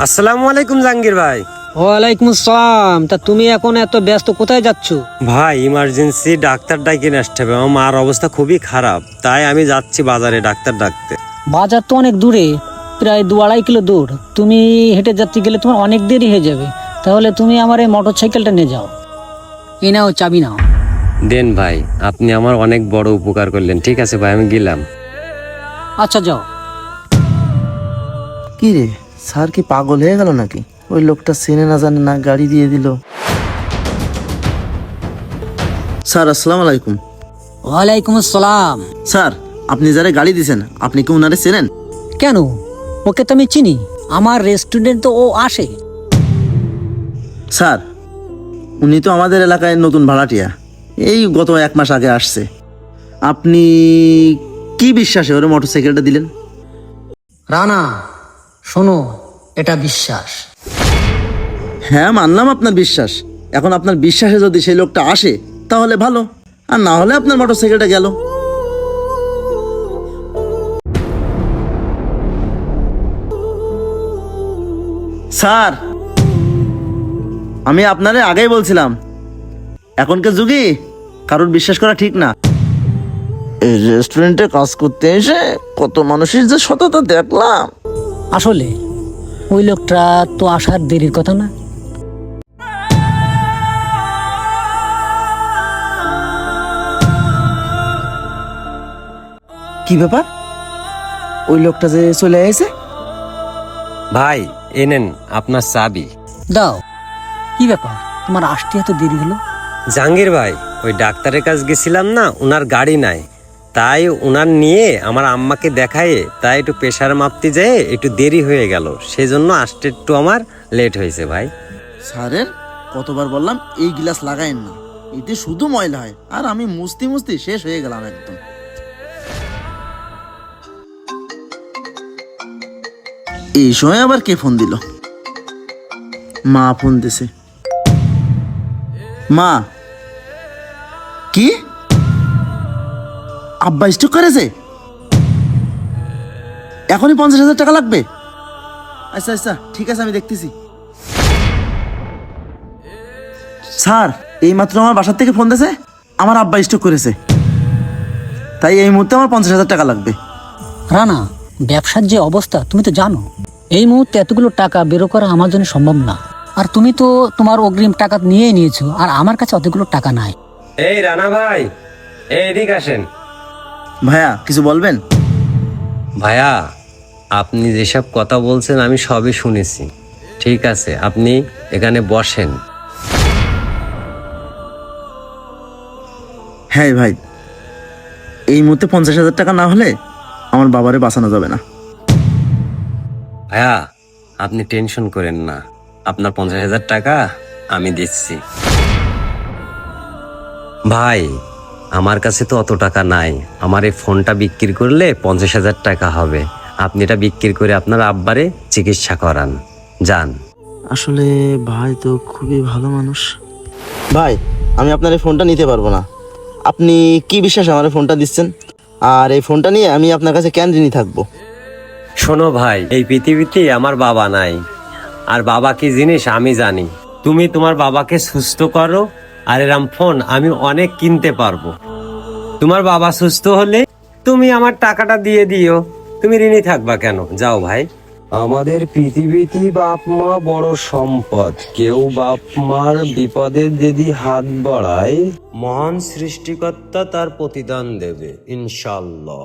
আসসালামু আলাইকুম জাহাঙ্গীর ভাই। ওয়ালাইকুম আসসালাম। তা তুমি এখন এত ব্যস্ত, কোথায় যাচ্ছ? ভাই ইমার্জেন্সি ডাক্তার ডাকিয়ে নিয়ে আসতে হবে, আমার মার অবস্থা খুবই খারাপ, তাই আমি যাচ্ছি বাজারে ডাক্তার ডাকতে। বাজার তো অনেক দূরে, প্রায় 2-2.5 কিলো দূর। তুমি হেঁটে যাতে গেলে তোমার অনেক দেরি হয়ে যাবে। তাহলে তুমি আমার এই মোটর সাইকেলটা নিয়ে যাও। এই নাও, চাবি নাও। দেন ভাই, আপনি আমার অনেক বড় উপকার করলেন। ঠিক আছে ভাই, আমি গেলাম। আচ্ছা, যাও। কি রে, স্যার কি পাগল হয়ে গেল নাকি? ওই লোকটা চেনে না জানে না গাড়ি দিয়ে দিল। স্যার আসসালামু আলাইকুম। ওয়ালাইকুম আসসালাম। স্যার, আপনি যারা গাড়ি দিয়েছেন আপনি কি উনারে চেনেন? কেন? ওকে তো আমি চিনি, আমার রেস্টুরেন্ট তো ও আসে। স্যার, উনি তো আমাদের এলাকায় নতুন ভাড়াটিয়া, এই গত 1 মাস আগে আসছে। আপনি কি বিশ্বাসে ওরে মোটরসাইকেলটা দিলেন? রানা, শোনো, এটা বিশ্বাস। হ্যাঁ, মানলাম আপনার বিশ্বাস। এখন আপনার বিশ্বাসে যদি সেই লোকটা আসে তাহলে ভালো, আর না হলে আপনার মোটরসাইকেলটা গেল। স্যার, আমি আপনারে আগেই বলছিলাম, এখনকার যুগে কারোর বিশ্বাস করা ঠিক না। এই রেস্টুরেন্টে কাজ করতে এসে কত মানুষের যে সততা দেখলাম। আসলে ওই লোকটা তো আসার দেরির কথা না। কি ব্যাপার, ওই লোকটা যে চলে এসেছে? ভাই এই নেন আপনার চাবি। দাও। কি ব্যাপার, তোমার আসতে এত দেরি হলো? জাহাঙ্গীর ভাই, ওই ডাক্তারের কাছে গেছিলাম না, ওনার গাড়ি নাই, তাই ওনার নিয়ে আমার আম্মাকে দেখায়, তাই একটু প্রেশার মাপতে যেয়ে একটু দেরি হয়ে গেল, সেই জন্য আসতে একটু আমার লেট হয়েছে ভাই। স্যারের কতবার বললাম এই গ্লাস লাগায়েন না, এতে শুধু ময়লা হয়। আর আমি মুছতে মুছতে শেষ হয়ে গেলাম একদম। এই সময় আবার কে ফোন দিল? মা ফোন দিছে। মা, কি আব্বা স্ট্রোক করেছে? এখনই 50,000 টাকা লাগবে? আচ্ছা আচ্ছা, ঠিক আছে, আমি দেখতেছি। স্যার, এইমাত্র আমার বাসার থেকে ফোন দিয়েছে, আমার আব্বা স্ট্রোক করেছে, তাই এই মুহূর্তে আমার 50,000 টাকা লাগবে। রানা, ব্যবসার যে অবস্থা তুমি তো জানো। এই মুহূর্তে এতগুলো টাকা বেরো করা আমার জন্য সম্ভব না। আর তুমি তো তোমার অগ্রিম টাকা নিয়েই নিয়েছো, আর আমার কাছে অতগুলো টাকা নাই। এই রানা ভাই, এদিক আসেন। ভাইয়া, কিছু বলবেন? ভাইয়া, আপনি যেসব কথা বলছেন আমি সবই শুনেছি। ঠিক আছে, আপনি এখানে বসেন। হ্যাঁ ভাই, এই মুহূর্তে 50,000 টাকা না হলে আমার বাবারে বাঁচানো যাবে না। ভাইয়া, আপনি টেনশন করেন না, আপনার 50,000 টাকা আমি দিচ্ছি। ভাই, আমার কাছে তো অত টাকা নাই, আমার এই ফোনটা বিক্রি করলে 50,000 টাকা হবে। আপনি এটা বিক্রি করে আপনার আব্বারে চিকিৎসা করান, যান। আসলে ভাই তো খুবই ভালো মানুষ। ভাই, আমি আপনার এই ফোনটা নিতে পারবো না। আপনি কি বিশ্বাসে আমার এই ফোনটা দিচ্ছেন? আর এই ফোনটা নিয়ে আমি আপনার কাছে কেন ঋণী থাকবো? শোনো ভাই, এই পৃথিবীতে আমার বাবা নাই, আর বাবা কি জিনিস আমি জানি। তুমি তোমার বাবাকে সুস্থ করো, আর এরম ফোন আমি অনেক কিনতে পারবো। তোমার বাবা সুস্থ হলে তুমি আমার টাকাটা দিয়ে দিও, তুমি ঋণী থাকবা কেন? যাও ভাই। আমাদের পৃথিবীতে বাপ মা বড় সম্পদ, কেউ বাপ মার বিপদে যদি হাত বাড়ায়, মহান সৃষ্টিকর্তা তার প্রতিদান দেবে ইনশাআল্লাহ।